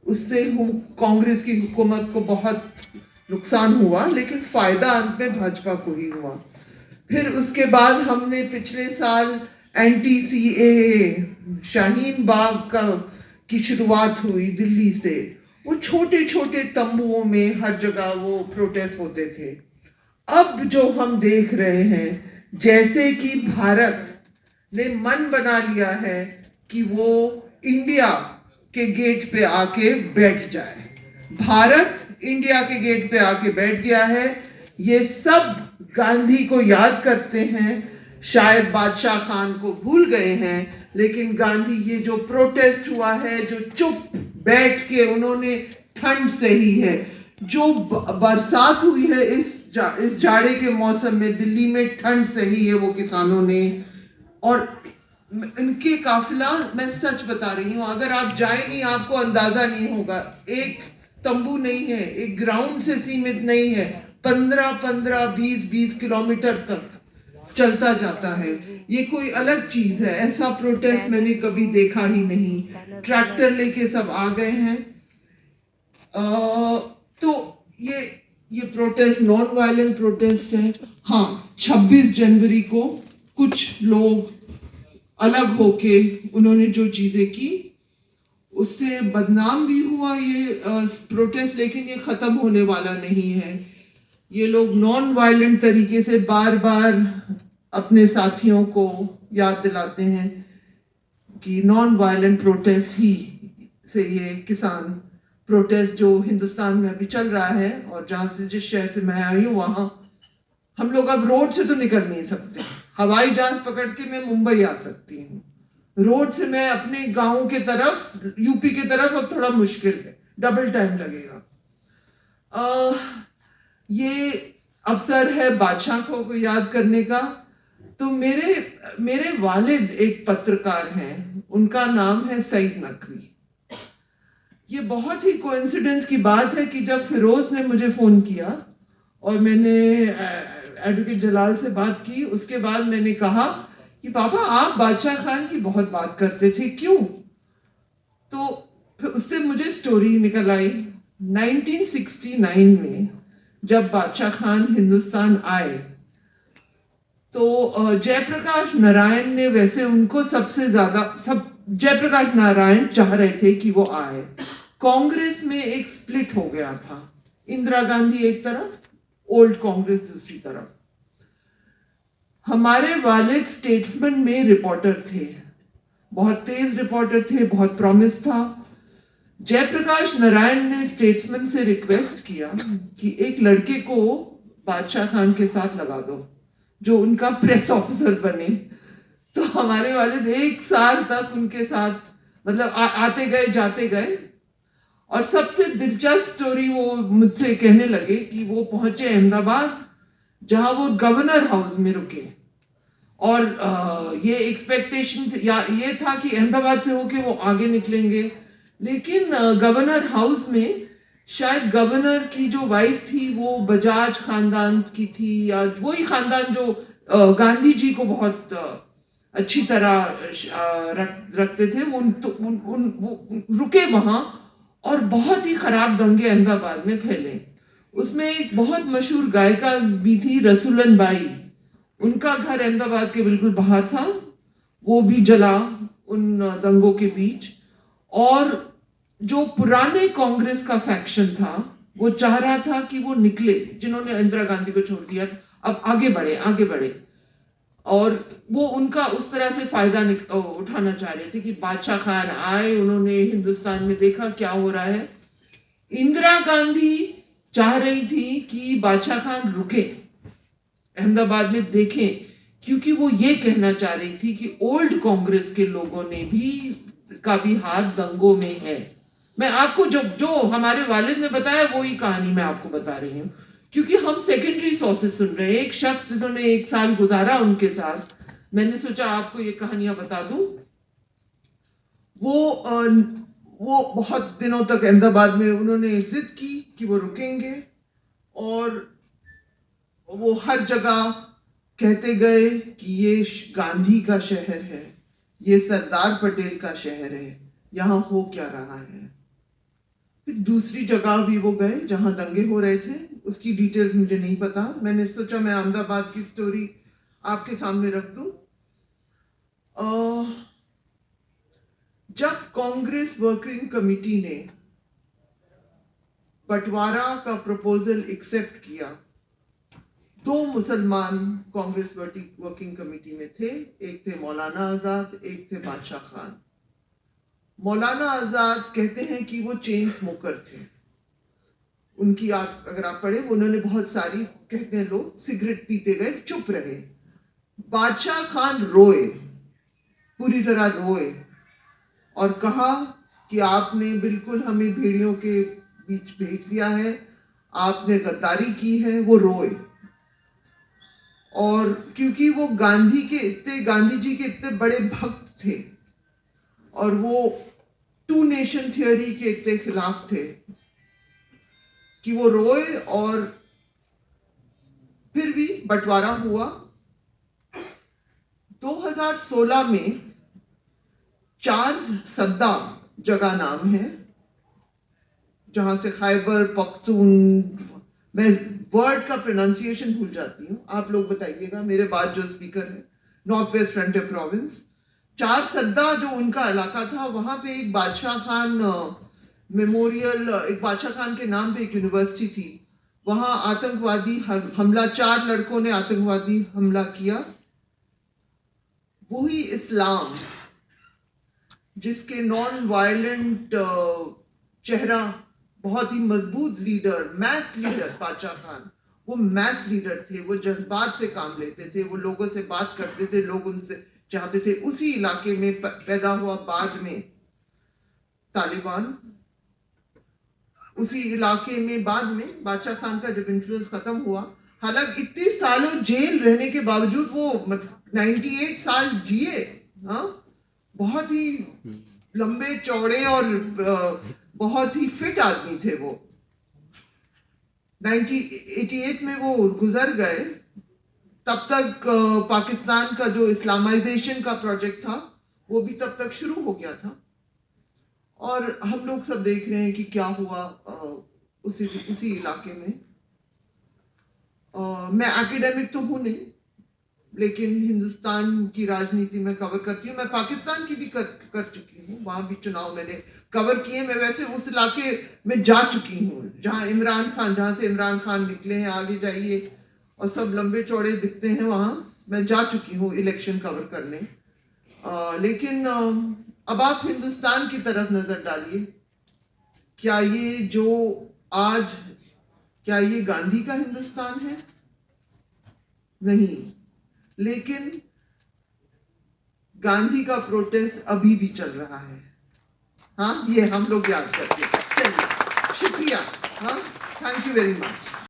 उससे कांग्रेस की हुकूमत को बहुत नुकसान हुआ, लेकिन फ़ायदा अंत में भाजपा को ही हुआ। फिर उसके बाद हमने पिछले साल एंटी CAA शाहीन बाग की शुरुआत हुई दिल्ली से। वो छोटे छोटे तंबुओं में हर जगह वो प्रोटेस्ट होते थे। अब जो हम देख रहे हैं, जैसे कि भारत ने मन बना लिया है कि वो इंडिया के गेट पे आके बैठ जाए। भारत इंडिया के गेट पे आके बैठ गया है। ये सब गांधी को याद करते हैं, शायद बादशाह खान को भूल गए हैं, लेकिन गांधी ये जो प्रोटेस्ट हुआ है, जो चुप बैठ के उन्होंने, ठंड सही है, जो बरसात हुई है इस जाड़े के मौसम में दिल्ली में, ठंड सही है वो किसानों ने। और इनके काफिला, मैं सच बता रही हूँ, अगर आप जाएंगी आपको अंदाजा नहीं होगा। एक तंबू नहीं है, एक ग्राउंड से सीमित नहीं है, 15-15, 20-20 किलोमीटर तक चलता जाता है। ये कोई अलग चीज है, ऐसा प्रोटेस्ट मैंने कभी देखा ही नहीं। ट्रैक्टर लेके सब आ गए हैं। तो ये प्रोटेस्ट नॉन वायलेंट प्रोटेस्ट है। हाँ, 26 जनवरी को कुछ लोग अलग होके उन्होंने जो चीजें की, उससे बदनाम भी हुआ ये प्रोटेस्ट, लेकिन ये खत्म होने वाला नहीं है। ये लोग नॉन वायलेंट तरीके से बार बार अपने साथियों को याद दिलाते हैं कि नॉन वायलेंट प्रोटेस्ट ही से ये किसान प्रोटेस्ट जो हिंदुस्तान में अभी चल रहा है, और जहाँ से, जिस शहर से मैं आई हूँ, वहाँ हम लोग अब रोड से तो निकल नहीं सकते। हवाई जहाज पकड़ के मैं मुंबई आ सकती हूँ, रोड से मैं अपने गांव के तरफ, यूपी के तरफ अब थोड़ा मुश्किल है, डबल टाइम लगेगा। ये अवसर है बादशाह को याद करने का। तो मेरे वालिद एक पत्रकार हैं, उनका नाम है सईद नकवी। ये बहुत ही कोइंसिडेंस की बात है कि जब फिरोज ने मुझे फ़ोन किया और मैंने एडवोकेट जलाल से बात की, उसके बाद मैंने कहा कि पापा आप बादशाह खान की बहुत बात करते थे, क्यों? तो फिर उससे मुझे स्टोरी निकल आई। 1969 में जब बादशाह खान हिंदुस्तान आए, तो जयप्रकाश नारायण ने, वैसे उनको सबसे ज्यादा, जयप्रकाश नारायण चाह रहे थे कि वो आए। कांग्रेस में एक स्प्लिट हो गया था, इंदिरा गांधी एक तरफ, ओल्ड कांग्रेस दूसरी तरफ। हमारे वालिद स्टेट्समैन में रिपोर्टर थे, बहुत तेज रिपोर्टर थे, बहुत प्रॉमिस था। जयप्रकाश नारायण ने स्टेट्समैन से रिक्वेस्ट किया कि एक लड़के को बादशाह खान के साथ लगा दो जो उनका प्रेस ऑफिसर बने। तो हमारे वालिद 1 साल तक उनके साथ, मतलब आते गए जाते गए। और सबसे दिलचस्प स्टोरी वो मुझसे कहने लगे कि वो पहुंचे अहमदाबाद, जहां वो गवर्नर हाउस में रुके, और ये एक्सपेक्टेशन ये था कि अहमदाबाद से होके वो आगे निकलेंगे, लेकिन गवर्नर हाउस में शायद गवर्नर की जो वाइफ थी वो बजाज खानदान की थी, या वही खानदान जो गांधी जी को बहुत अच्छी तरह रखते थे। वो रुके वहाँ, और बहुत ही खराब दंगे अहमदाबाद में फैले। उसमें एक बहुत मशहूर गायिका भी थी, रसूलन बाई, उनका घर अहमदाबाद के बिल्कुल बाहर था, वो भी जला उन दंगों के बीच। और जो पुराने कांग्रेस का फैक्शन था वो चाह रहा था कि वो निकले, जिन्होंने इंदिरा गांधी को छोड़ दिया, अब आगे बढ़े आगे बढ़े, और वो उनका उस तरह से फायदा उठाना चाह रहे थे कि बादशाह खान आए, उन्होंने हिंदुस्तान में देखा क्या हो रहा है। इंदिरा गांधी चाह रही थी कि बादशाह खान रुके, अहमदाबाद में देखें, क्योंकि वो ये कहना चाह रही थी कि ओल्ड कांग्रेस के लोगों ने भी का भी हाथ दंगों में है। मैं आपको जो हमारे वालिद ने बताया वही कहानी मैं आपको बता रही हूँ, क्योंकि हम सेकेंडरी सोर्सेस सुन रहे हैं। एक शख्स जिन्होंने 1 साल गुजारा उनके साथ, मैंने सोचा आपको ये कहानियां बता दूं। वो बहुत दिनों तक अहमदाबाद में उन्होंने जिद की कि वो रुकेंगे, और वो हर जगह कहते गए कि ये गांधी का शहर है, ये सरदार पटेल का शहर है, यहाँ हो क्या रहा है। फिर दूसरी जगह भी वो गए जहां दंगे हो रहे थे, उसकी डिटेल्स मुझे नहीं पता। मैंने सोचा मैं अहमदाबाद की स्टोरी आपके सामने रख दूं। जब कांग्रेस वर्किंग कमेटी ने बंटवारा का प्रपोजल एक्सेप्ट किया, 2 मुसलमान कांग्रेस वर्किंग कमेटी में थे। एक थे मौलाना आजाद, एक थे बादशाह खान। मौलाना आजाद कहते हैं कि वो चेन स्मोकर थे। उनकी अगर आप पढ़े, उन्होंने बहुत सारी, कहते हैं लोग, सिगरेट पीते गए, चुप रहे। बादशाह खान रोए, पूरी तरह रोए और कहा कि आपने बिल्कुल हमें भेड़ियों के बीच भेज दिया है, आपने गद्दारी की है। वो रोए, और क्योंकि वो गांधी जी के इतने बड़े भक्त थे और वो 2 नेशन थियोरी के इतने खिलाफ थे कि वो रोए। और फिर भी बंटवारा हुआ। 2016 में 4 सद्दा जगह नाम है, जहां से खैबर पख्तून, मैं वर्ड का प्रोनाउंसिएशन भूल जाती हूँ, आप लोग बताइएगा, मेरे बाद जो स्पीकर है, नॉर्थ वेस्ट फ्रंटियर प्रोविंस। 4 सद्दा जो उनका इलाका था, वहां पे एक बादशाह खान मेमोरियल, एक बादशाह खान के नाम पे एक यूनिवर्सिटी थी। वहां आतंकवादी हमला, 4 लड़कों ने आतंकवादी हमला किया। वही इस्लाम जिसके नॉन वायलेंट चेहरा, बहुत ही मजबूत लीडर, मैस लीडर बादशाह खान, वो मैस लीडर थे। वो जज्बात से काम लेते थे, वो लोगों से बात करते थे, लोग उनसे चाहते थे। उसी इलाके में पैदा हुआ बाद में तालिबान। उसी इलाके में बाद में बादशाह खान का जब इन्फ्लुएंस खत्म हुआ, हालांकि इतने सालों जेल रहने के बावजूद वो 98 साल जिए। हाँ, बहुत ही लंबे चौड़े और बहुत ही फिट आदमी थे वो। 1988 में वो गुजर गए। तब तक पाकिस्तान का जो इस्लामाइजेशन का प्रोजेक्ट था, वो भी तब तक शुरू हो गया था। और हम लोग सब देख रहे हैं कि क्या हुआ उसी इलाके में। मैं एकेडमिक तो हूं नहीं, लेकिन हिंदुस्तान की राजनीति में कवर करती हूँ। मैं पाकिस्तान की भी कर चुकी हूँ, वहां भी चुनाव मैंने कवर किए। मैं वैसे उस इलाके में जा चुकी हूँ जहाँ से इमरान खान निकले हैं, आगे जाइए और सब लंबे चौड़े दिखते हैं, वहां मैं जा चुकी हूँ इलेक्शन कवर करने। लेकिन अब आप हिंदुस्तान की तरफ नजर डालिए। क्या ये गांधी का हिंदुस्तान है? नहीं, लेकिन गांधी का प्रोटेस्ट अभी भी चल रहा है। हाँ, ये हम लोग याद करते हैं। चलिए, शुक्रिया। हाँ, थैंक यू वेरी मच।